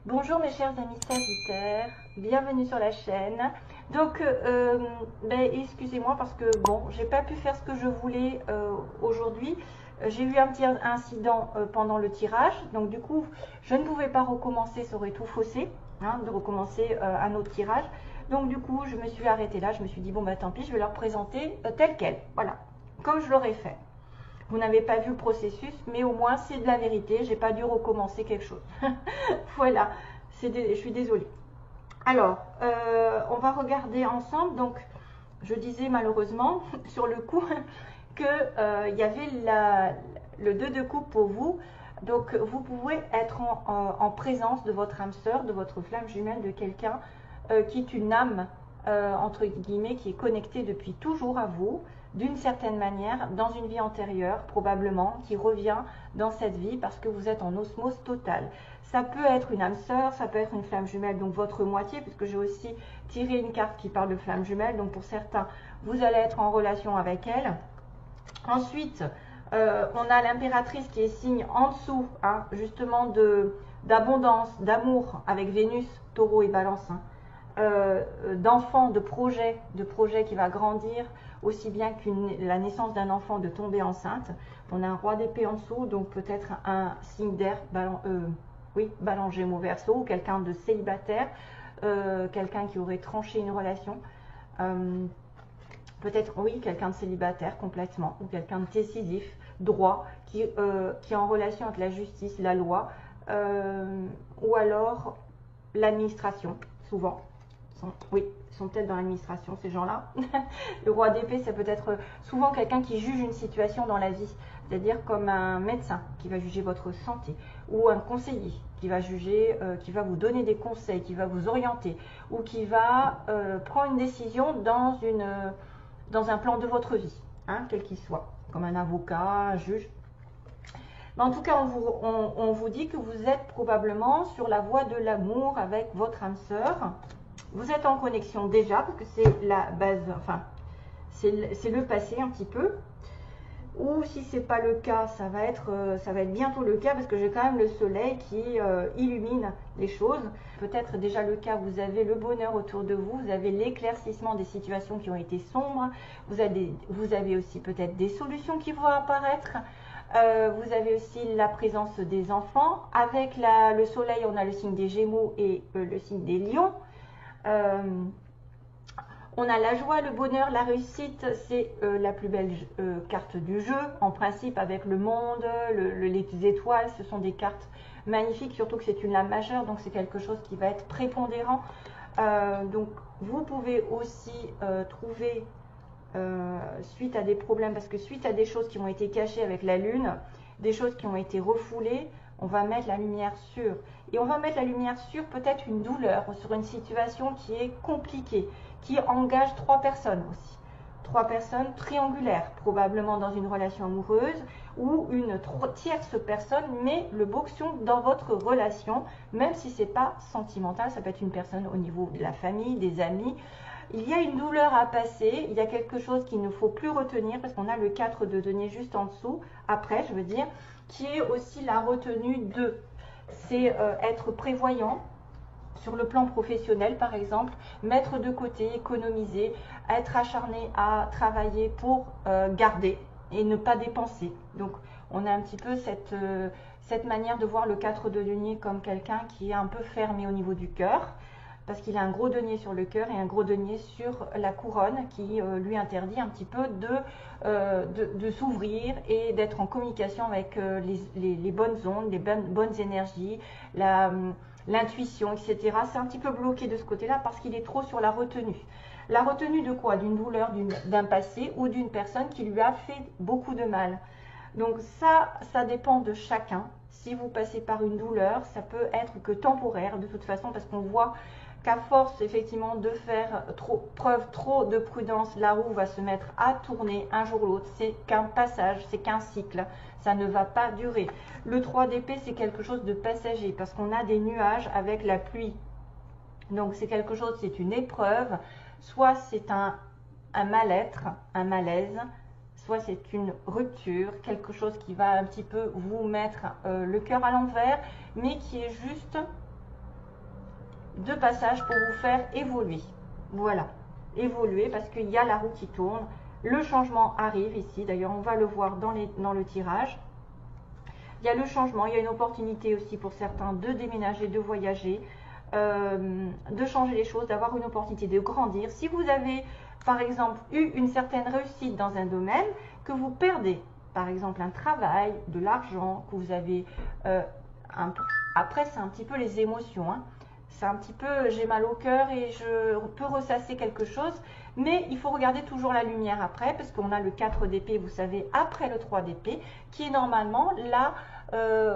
Bonjour mes chers amis Sagittaires, bienvenue sur la chaîne. Donc, excusez-moi parce que bon, j'ai pas pu faire ce que je voulais aujourd'hui. J'ai eu un petit incident pendant le tirage, donc du coup, je ne pouvais pas recommencer, ça aurait tout faussé, hein, de recommencer un autre tirage. Donc du coup, je me suis arrêtée là, je me suis dit bon bah tant pis, je vais leur présenter tel quel, voilà, comme je l'aurais fait. Vous n'avez pas vu le processus, mais au moins c'est de la vérité. J'ai pas dû recommencer quelque chose. Voilà, je suis désolée. Alors, on va regarder ensemble. Donc, je disais malheureusement sur le coup que il y avait le 2 de coupe pour vous. Donc, vous pouvez être en présence de votre âme sœur, de votre flamme jumelle, de quelqu'un qui est une âme entre guillemets qui est connectée depuis toujours à vous, d'une certaine manière, dans une vie antérieure, probablement, qui revient dans cette vie parce que vous êtes en osmose totale. Ça peut être une âme sœur, ça peut être une flamme jumelle, donc votre moitié, puisque j'ai aussi tiré une carte qui parle de flamme jumelle, donc pour certains, vous allez être en relation avec elle. Ensuite, on a l'impératrice qui est signe en dessous, hein, justement d'abondance, d'amour, avec Vénus, Taureau et Balance, hein. D'enfants, de projets qui va grandir, aussi bien que la naissance d'un enfant, de tomber enceinte. On a un roi d'épée en dessous, donc peut-être un signe d'air, Balance Gémeaux Verseau, ou quelqu'un de célibataire, quelqu'un qui aurait tranché une relation. Peut-être, oui, quelqu'un de célibataire complètement, ou quelqu'un de décisif, droit, qui est en relation avec la justice, la loi, ou alors l'administration, souvent. Oui, ils sont peut-être dans l'administration, ces gens-là. Le roi d'épée, c'est peut-être souvent quelqu'un qui juge une situation dans la vie, c'est-à-dire comme un médecin qui va juger votre santé, ou un conseiller qui va juger, qui va vous donner des conseils, qui va vous orienter, ou qui va prendre une décision dans un plan de votre vie, hein, quel qu'il soit, comme un avocat, un juge. Mais en tout cas, on vous dit que vous êtes probablement sur la voie de l'amour avec votre âme sœur. Vous êtes en connexion déjà, parce que c'est la base, enfin, c'est le passé un petit peu. Ou si ce n'est pas le cas, ça va être bientôt le cas, parce que j'ai quand même le soleil qui illumine les choses. Peut-être déjà le cas, vous avez le bonheur autour de vous, vous avez l'éclaircissement des situations qui ont été sombres, vous avez aussi peut-être des solutions qui vont apparaître. Vous avez aussi la présence des enfants. Avec le soleil, on a le signe des Gémeaux et le signe des Lions. On a la joie, le bonheur, la réussite, c'est la plus belle carte du jeu. En principe, avec le monde, les étoiles, ce sont des cartes magnifiques, surtout que c'est une lame majeure, donc c'est quelque chose qui va être prépondérant. Donc, vous pouvez aussi trouver, suite à des problèmes, parce que suite à des choses qui ont été cachées avec la lune, des choses qui ont été refoulées, on va mettre la lumière sur. Et on va mettre la lumière sur peut-être une douleur, sur une situation qui est compliquée, qui engage 3 personnes aussi. 3 personnes triangulaires, probablement dans une relation amoureuse, ou une tierce personne, mais le boxon dans votre relation, même si ce n'est pas sentimental, ça peut être une personne au niveau de la famille, des amis. Il y a une douleur à passer, il y a quelque chose qu'il ne faut plus retenir, parce qu'on a le 4 de denier juste en dessous, après je veux dire, qui est aussi la retenue de. C'est être prévoyant sur le plan professionnel par exemple, mettre de côté, économiser, être acharné à travailler pour garder et ne pas dépenser. Donc on a un petit peu cette manière de voir le 4 de denier comme quelqu'un qui est un peu fermé au niveau du cœur, parce qu'il a un gros denier sur le cœur et un gros denier sur la couronne qui lui interdit un petit peu de s'ouvrir et d'être en communication avec les bonnes ondes, les bonnes énergies, l'intuition, etc. C'est un petit peu bloqué de ce côté-là parce qu'il est trop sur la retenue. La retenue de quoi? D'une douleur, d'un passé ou d'une personne qui lui a fait beaucoup de mal. Donc ça dépend de chacun. Si vous passez par une douleur, ça peut être que temporaire de toute façon, parce qu'on voit qu'à force effectivement de faire preuve trop de prudence, la roue va se mettre à tourner un jour ou l'autre. C'est qu'un passage, c'est qu'un cycle, ça ne va pas durer. Le 3 d'épée, c'est quelque chose de passager, parce qu'on a des nuages avec la pluie. Donc c'est quelque chose, c'est une épreuve, soit c'est un mal-être, un malaise, soit c'est une rupture, quelque chose qui va un petit peu vous mettre le cœur à l'envers, mais qui est juste de passage pour vous faire évoluer. Voilà, évoluer parce qu'il y a la roue qui tourne. Le changement arrive ici, d'ailleurs on va le voir dans le tirage. Il y a le changement, il y a une opportunité aussi pour certains de déménager, de voyager, de changer les choses, d'avoir une opportunité de grandir. Si vous avez par exemple eu une certaine réussite dans un domaine que vous perdez, par exemple un travail, de l'argent, que vous avez après c'est un petit peu les émotions, hein. C'est un petit peu j'ai mal au cœur et je peux ressasser quelque chose, mais il faut regarder toujours la lumière après, parce qu'on a le 4 d'épée, vous savez, après le 3 d'épée, qui est normalement la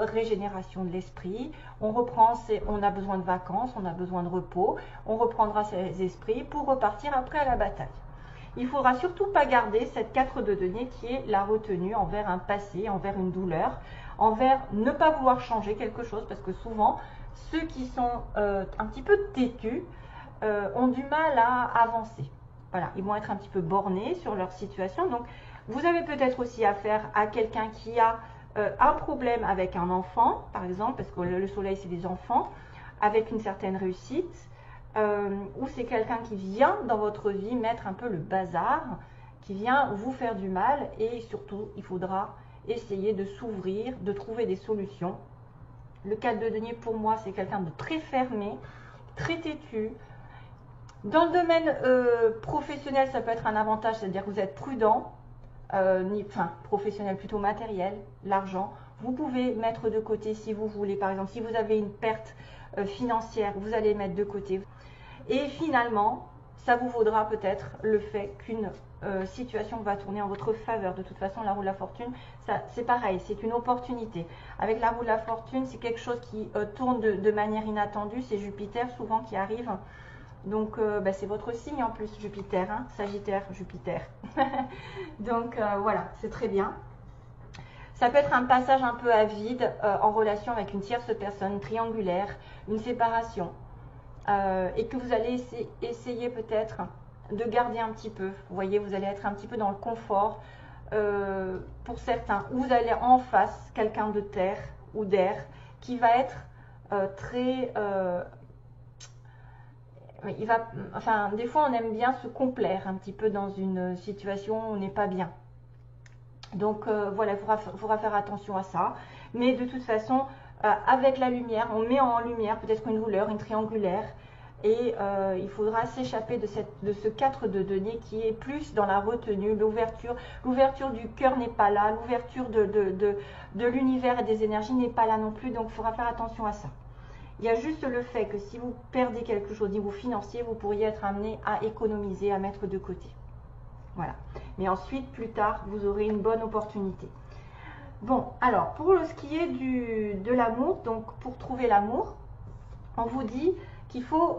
régénération de l'esprit. On reprend, on a besoin de vacances, on a besoin de repos, on reprendra ses esprits pour repartir après à la bataille. Il ne faudra surtout pas garder cette 4 de denier qui est la retenue envers un passé, envers une douleur, envers ne pas vouloir changer quelque chose, parce que souvent, ceux qui sont un petit peu têtus ont du mal à avancer. Voilà, ils vont être un petit peu bornés sur leur situation. Donc, vous avez peut-être aussi affaire à quelqu'un qui a un problème avec un enfant, par exemple, parce que le soleil, c'est les enfants, avec une certaine réussite, ou c'est quelqu'un qui vient dans votre vie mettre un peu le bazar, qui vient vous faire du mal, et surtout, il faudra essayer de s'ouvrir, de trouver des solutions. Le 4 de denier, pour moi, c'est quelqu'un de très fermé, très têtu. Dans le domaine professionnel, ça peut être un avantage, c'est-à-dire que vous êtes prudent, professionnel plutôt matériel, l'argent. Vous pouvez mettre de côté si vous voulez, par exemple, si vous avez une perte financière, vous allez mettre de côté. Et finalement, ça vous vaudra peut-être le fait qu'une situation va tourner en votre faveur. De toute façon, la roue de la fortune, c'est pareil, c'est une opportunité. Avec la roue de la fortune, c'est quelque chose qui tourne de manière inattendue. C'est Jupiter souvent qui arrive. Donc, c'est votre signe en plus, Jupiter, hein, Sagittaire, Jupiter. Donc, voilà, c'est très bien. Ça peut être un passage un peu à vide en relation avec une tierce personne, triangulaire, une séparation. Et que vous allez essayer peut-être de garder un petit peu. Vous voyez, vous allez être un petit peu dans le confort pour certains. Ou vous allez en face quelqu'un de terre ou d'air qui va être très... des fois on aime bien se complaire un petit peu dans une situation où on n'est pas bien. Donc voilà, il faudra faire attention à ça. Mais de toute façon, avec la lumière, on met en lumière peut-être une douleur, une triangulaire. Et il faudra s'échapper de ce 4 de denier qui est plus dans la retenue, l'ouverture. L'ouverture du cœur n'est pas là, l'ouverture de l'univers et des énergies n'est pas là non plus. Donc il faudra faire attention à ça. Il y a juste le fait que si vous perdez quelque chose au niveau financier, vous pourriez être amené à économiser, à mettre de côté. Voilà. Mais ensuite, plus tard, vous aurez une bonne opportunité. Bon, alors, pour ce qui est de l'amour, donc pour trouver l'amour, on vous dit qu'il faut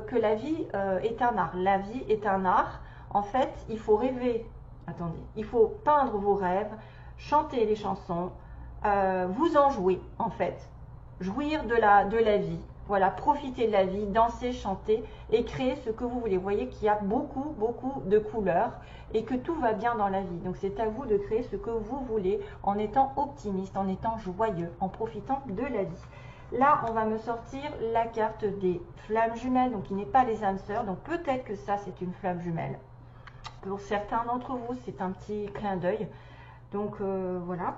que la vie est un art. La vie est un art. En fait, il faut rêver. Attendez, il faut peindre vos rêves, chanter les chansons, vous en jouer, en fait. Jouir de la vie, voilà, profiter de la vie, danser, chanter et créer ce que vous voulez. Vous voyez qu'il y a beaucoup de couleurs et que tout va bien dans la vie. Donc c'est à vous de créer ce que vous voulez en étant optimiste, en étant joyeux, en profitant de la vie. Là, on va me sortir la carte des flammes jumelles, donc qui n'est pas les âmes sœurs. Donc peut-être que ça, c'est une flamme jumelle. Pour certains d'entre vous, c'est un petit clin d'œil. Donc voilà.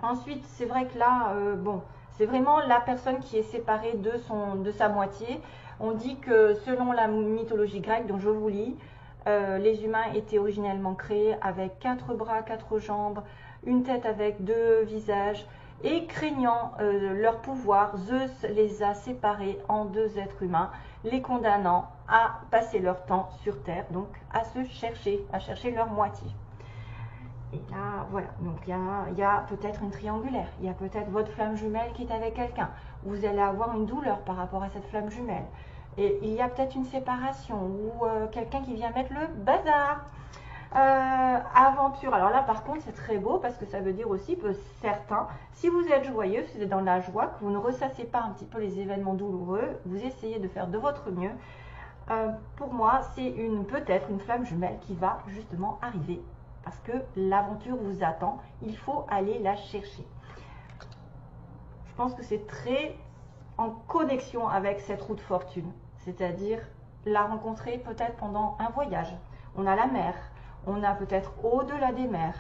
Ensuite, c'est vrai que là, c'est vraiment la personne qui est séparée de sa moitié. On dit que selon la mythologie grecque, dont je vous lis, les humains étaient originellement créés avec 4 bras, 4 jambes, une tête avec 2 visages, et craignant leur pouvoir, Zeus les a séparés en 2 êtres humains, les condamnant à passer leur temps sur Terre, donc à chercher leur moitié. Et là, voilà, donc il y a peut-être une triangulaire, il y a peut-être votre flamme jumelle qui est avec quelqu'un. Vous allez avoir une douleur par rapport à cette flamme jumelle. Et il y a peut-être une séparation ou quelqu'un qui vient mettre le bazar. Aventure, alors là par contre c'est très beau parce que ça veut dire aussi que certains, si vous êtes joyeux, si vous êtes dans la joie, que vous ne ressassez pas un petit peu les événements douloureux, vous essayez de faire de votre mieux. Pour moi, c'est peut-être une flamme jumelle qui va justement arriver. Parce que l'aventure vous attend, il faut aller la chercher. Je pense que c'est très en connexion avec cette roue de fortune, c'est-à-dire la rencontrer peut-être pendant un voyage. On a la mer, on a peut-être au-delà des mers,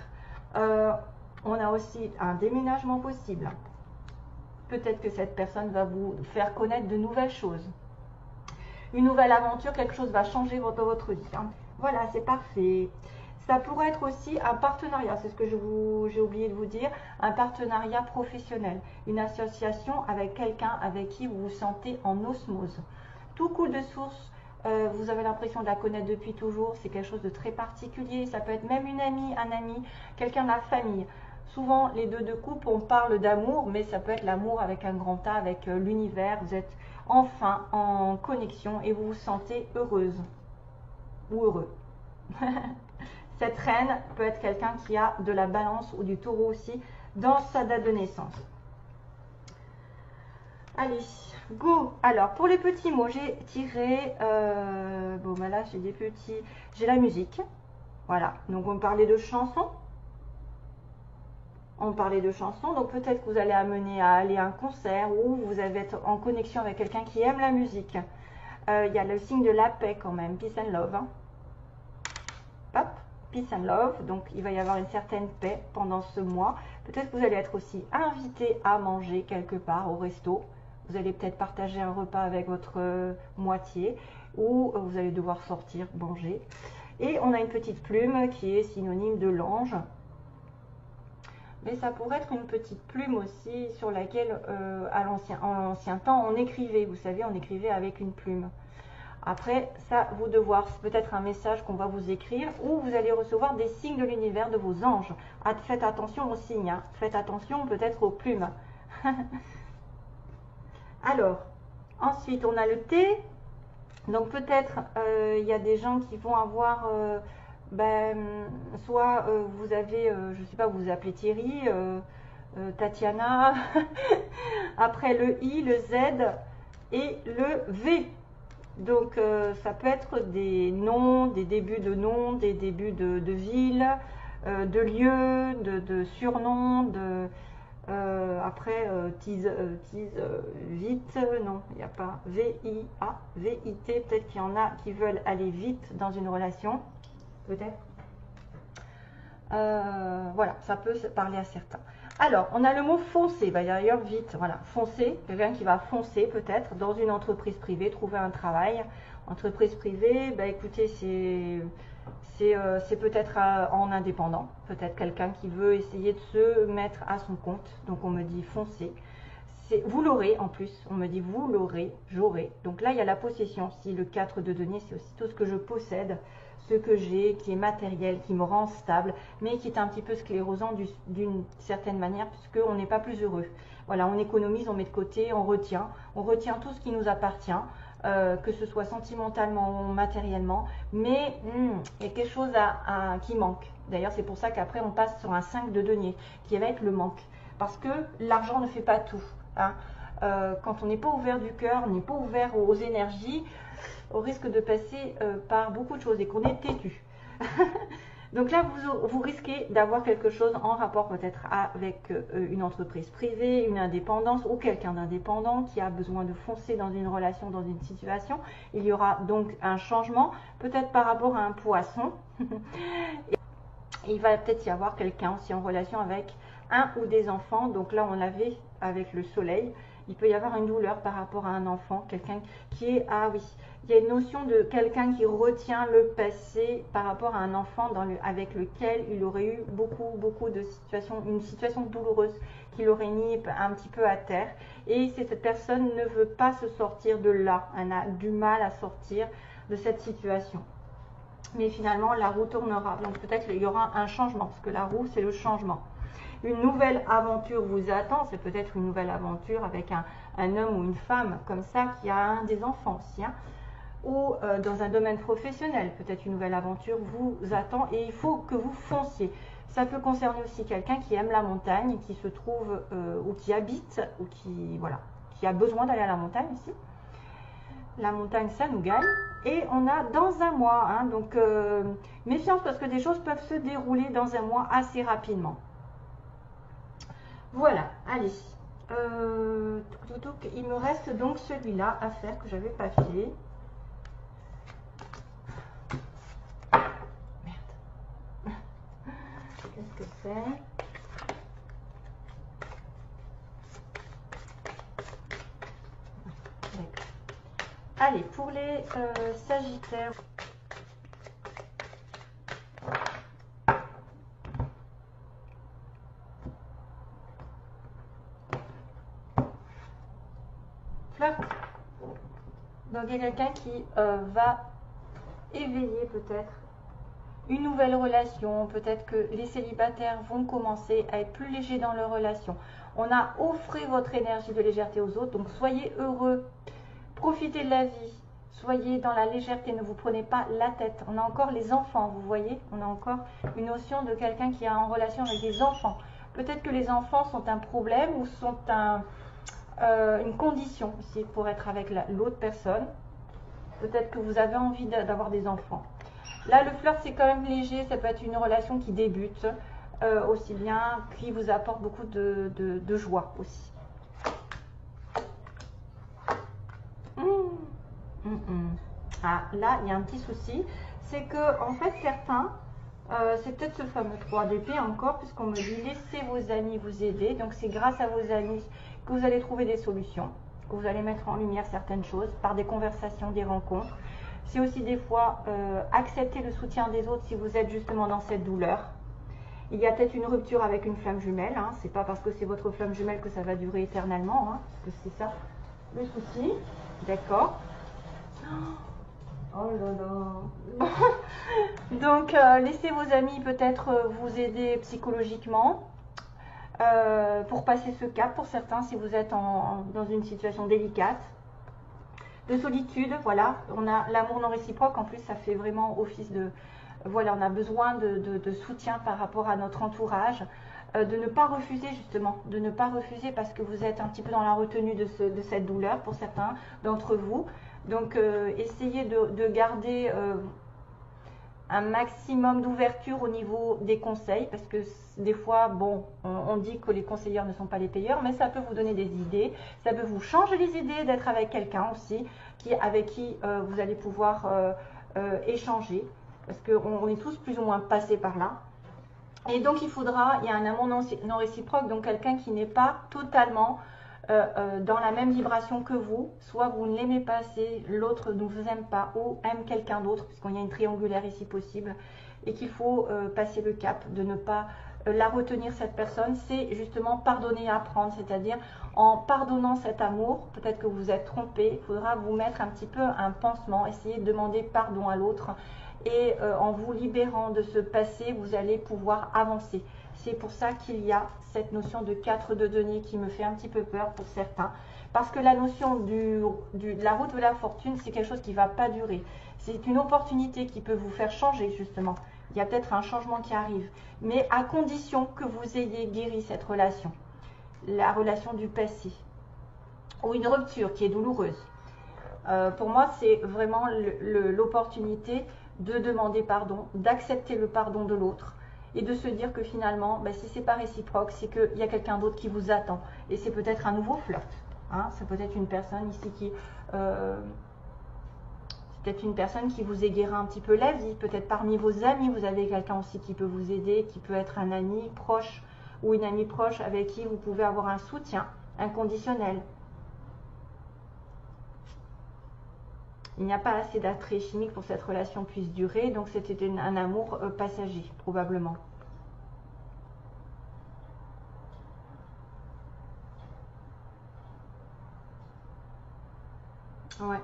on a aussi un déménagement possible. Peut-être que cette personne va vous faire connaître de nouvelles choses. Une nouvelle aventure, quelque chose va changer dans votre vie. Hein. Voilà, c'est parfait. Ça pourrait être aussi un partenariat, c'est ce que j'ai oublié de vous dire, un partenariat professionnel, une association avec quelqu'un avec qui vous vous sentez en osmose. Tout coule de source, vous avez l'impression de la connaître depuis toujours, c'est quelque chose de très particulier, ça peut être même une amie, un ami, quelqu'un de la famille. Souvent, les deux de couple, on parle d'amour, mais ça peut être l'amour avec un grand A, avec l'univers. Vous êtes enfin en connexion et vous vous sentez heureuse ou heureux. Cette reine peut être quelqu'un qui a de la balance ou du taureau aussi dans sa date de naissance. Allez, go! Alors, pour les petits mots, j'ai tiré... bon, ben là, j'ai des petits... J'ai la musique. Voilà, donc on parlait de chansons. On parlait de chansons, donc peut-être que vous allez amener à aller à un concert ou vous allez être en connexion avec quelqu'un qui aime la musique. Il y a le signe de la paix quand même, peace and love. Hein. Hop, peace and love, donc il va y avoir une certaine paix pendant ce mois. Peut-être que vous allez être aussi invité à manger quelque part au resto. Vous allez peut-être partager un repas avec votre moitié ou vous allez devoir sortir manger. Et on a une petite plume qui est synonyme de l'ange. Mais ça pourrait être une petite plume aussi sur laquelle, en l'ancien temps, on écrivait. Vous savez, on écrivait avec une plume. Après, ça, vous de voir, c'est peut-être un message qu'on va vous écrire ou vous allez recevoir des signes de l'univers de vos anges. Faites attention aux signes, hein. Faites attention peut-être aux plumes. Alors, ensuite, on a le thé. Donc peut-être, il y a des gens qui vont avoir... soit vous avez, je ne sais pas, vous vous appelez Thierry, Tatiana, après le I, le Z et le V. Donc ça peut être des noms, des débuts de noms, des débuts de villes, de lieux, de surnoms, après tease vite, non, il n'y a pas V-I-A, V-I-T, peut-être qu'il y en a qui veulent aller vite dans une relation. Peut-être. Voilà, ça peut parler à certains. Alors, on a le mot foncer, bah, d'ailleurs vite, voilà, foncer, quelqu'un qui va foncer peut-être dans une entreprise privée, trouver un travail. Entreprise privée, bah, écoutez, c'est peut-être en indépendant, peut-être quelqu'un qui veut essayer de se mettre à son compte, donc on me dit foncer. Vous l'aurez en plus, on me dit vous l'aurez, j'aurai. Donc là, il y a la possession, si le 4 de denier, c'est aussi tout ce que je possède, ce que j'ai, qui est matériel, qui me rend stable, mais qui est un petit peu sclérosant d'une certaine manière, puisqu'on n'est pas plus heureux. Voilà, on économise, on met de côté, on retient tout ce qui nous appartient, que ce soit sentimentalement ou matériellement, mais il y a quelque chose qui manque. D'ailleurs, c'est pour ça qu'après, on passe sur un 5 de denier, qui va être le manque, parce que l'argent ne fait pas tout. Hein. Quand on n'est pas ouvert du cœur, on n'est pas ouvert aux énergies, on risque de passer par beaucoup de choses et qu'on est têtu. Donc là, vous risquez d'avoir quelque chose en rapport peut-être avec une entreprise privée, une indépendance ou quelqu'un d'indépendant qui a besoin de foncer dans une relation, dans une situation. Il y aura donc un changement, peut-être par rapport à un poisson. Et il va peut-être y avoir quelqu'un aussi en relation avec un ou des enfants. Donc là, on l'avait avec le soleil. Il peut y avoir une douleur par rapport à un enfant, quelqu'un qui est... Ah oui, il y a une notion de quelqu'un qui retient le passé par rapport à un enfant avec lequel il aurait eu beaucoup de situations, une situation douloureuse qui l'aurait mis un petit peu à terre. Et cette personne ne veut pas se sortir de là, elle a du mal à sortir de cette situation. Mais finalement, la roue tournera. Donc peut-être qu'il y aura un changement, parce que la roue, c'est le changement. Une nouvelle aventure vous attend, c'est peut-être une nouvelle aventure avec un homme ou une femme comme ça qui a des enfants aussi, hein, ou dans un domaine professionnel, peut-être une nouvelle aventure vous attend et il faut que vous fonciez. Ça peut concerner aussi quelqu'un qui aime la montagne, qui se trouve ou qui habite ou qui a besoin d'aller à la montagne aussi. La montagne, ça nous gagne. Et on a dans un mois, hein, donc méfiance parce que des choses peuvent se dérouler dans un mois assez rapidement. Voilà, allez. Il me reste donc celui-là à faire que j'avais pas fait. Merde. Qu'est-ce que c'est? Allez, pour les Sagittaires. Flirt. Donc il y a quelqu'un qui va éveiller peut-être une nouvelle relation. Peut-être que les célibataires vont commencer à être plus légers dans leur relation. On a offert votre énergie de légèreté aux autres, donc soyez heureux. Profitez de la vie, soyez dans la légèreté, ne vous prenez pas la tête. On a encore les enfants, vous voyez, on a encore une notion de quelqu'un qui est en relation avec des enfants. Peut-être que les enfants sont un problème ou sont une condition aussi pour être avec l'autre personne. Peut-être que vous avez envie d'avoir des enfants. Là, le flirt, c'est quand même léger, ça peut être une relation qui débute, aussi bien, qui vous apporte beaucoup de joie aussi. Ah, là, il y a un petit souci, c'est que en fait, certains, c'est peut-être ce fameux 3 d'épée encore, puisqu'on me dit laissez vos amis vous aider. Donc, c'est grâce à vos amis que vous allez trouver des solutions, que vous allez mettre en lumière certaines choses par des conversations, des rencontres. C'est aussi des fois accepter le soutien des autres si vous êtes justement dans cette douleur. Il y a peut-être une rupture avec une flamme jumelle, hein. C'est pas parce que c'est votre flamme jumelle que ça va durer éternellement, hein, parce que c'est ça le souci. D'accord. Oh là là. Donc, laissez vos amis peut-être vous aider psychologiquement pour passer ce cap pour certains si vous êtes dans une situation délicate. De solitude, voilà. On a l'amour non réciproque, en plus ça fait vraiment office de... Voilà, on a besoin de soutien par rapport à notre entourage. De ne pas refuser justement, de ne pas refuser parce que vous êtes un petit peu dans la retenue de cette douleur pour certains d'entre vous. Donc essayez de garder un maximum d'ouverture au niveau des conseils parce que des fois, bon, on dit que les conseillers ne sont pas les payeurs, mais ça peut vous donner des idées, ça peut vous changer les idées d'être avec quelqu'un aussi avec qui vous allez pouvoir échanger parce qu'on est tous plus ou moins passés par là. Et donc il y a un amour non réciproque, donc quelqu'un qui n'est pas totalement dans la même vibration que vous, soit vous ne l'aimez pas assez, l'autre ne vous aime pas ou aime quelqu'un d'autre, puisqu'il y a une triangulaire ici possible, et qu'il faut passer le cap de ne pas la retenir cette personne, c'est justement pardonner et apprendre, c'est-à-dire en pardonnant cet amour, peut-être que vous vous êtes trompé, il faudra vous mettre un petit peu un pansement, essayer de demander pardon à l'autre, et en vous libérant de ce passé, vous allez pouvoir avancer. C'est pour ça qu'il y a cette notion de 4 de denier qui me fait un petit peu peur pour certains. Parce que la notion de la route de la fortune, c'est quelque chose qui ne va pas durer. C'est une opportunité qui peut vous faire changer justement. Il y a peut-être un changement qui arrive. Mais à condition que vous ayez guéri cette relation. La relation du passé. Ou une rupture qui est douloureuse. Pour moi, c'est vraiment l'opportunité de demander pardon, d'accepter le pardon de l'autre et de se dire que finalement, si c'est pas réciproque, c'est qu'il y a quelqu'un d'autre qui vous attend. Et c'est peut-être un nouveau flirt. Hein, c'est peut-être une personne ici qui... c'est peut-être une personne qui vous égaira un petit peu la vie. Peut-être parmi vos amis, vous avez quelqu'un aussi qui peut vous aider, qui peut être un ami proche ou une amie proche avec qui vous pouvez avoir un soutien inconditionnel. Il n'y a pas assez d'attrait chimique pour que cette relation puisse durer, donc c'était un amour passager, probablement. Ouais,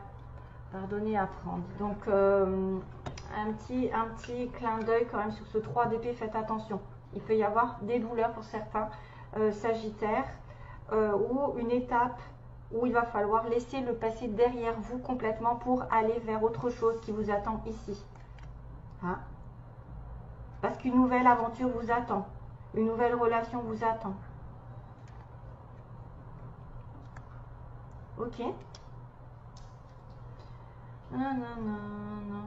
pardonner, apprendre. Donc, un petit clin d'œil quand même sur ce 3 d'épée, faites attention. Il peut y avoir des douleurs pour certains sagittaires, ou une étape où il va falloir laisser le passé derrière vous complètement pour aller vers autre chose qui vous attend ici. Hein? Parce qu'une nouvelle aventure vous attend. Une nouvelle relation vous attend. Ok? Non, non, non, non.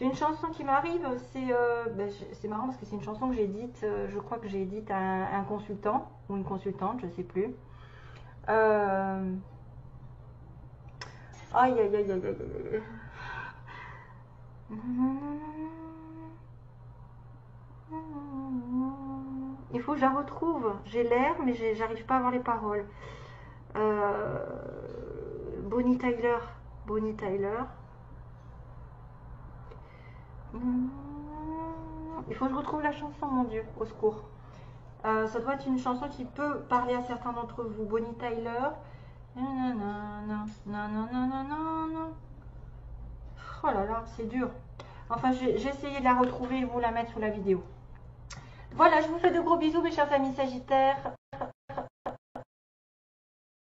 C'est une chanson qui m'arrive, c'est marrant parce que c'est une chanson que j'ai dite, je crois que j'ai dite à un consultant ou une consultante, je sais plus. Aïe aïe aïe aïe aïe aïe. Il faut que je la retrouve. J'ai l'air, mais j'arrive pas à avoir les paroles. Bonnie Tyler. Bonnie Tyler. Il faut que je retrouve la chanson, mon Dieu, au secours. Ça doit être une chanson qui peut parler à certains d'entre vous. Bonnie Tyler. Oh là là, c'est dur. Enfin, j'ai essayé de la retrouver et vous la mettre sous la vidéo. Voilà, je vous fais de gros bisous, mes chers amis Sagittaires.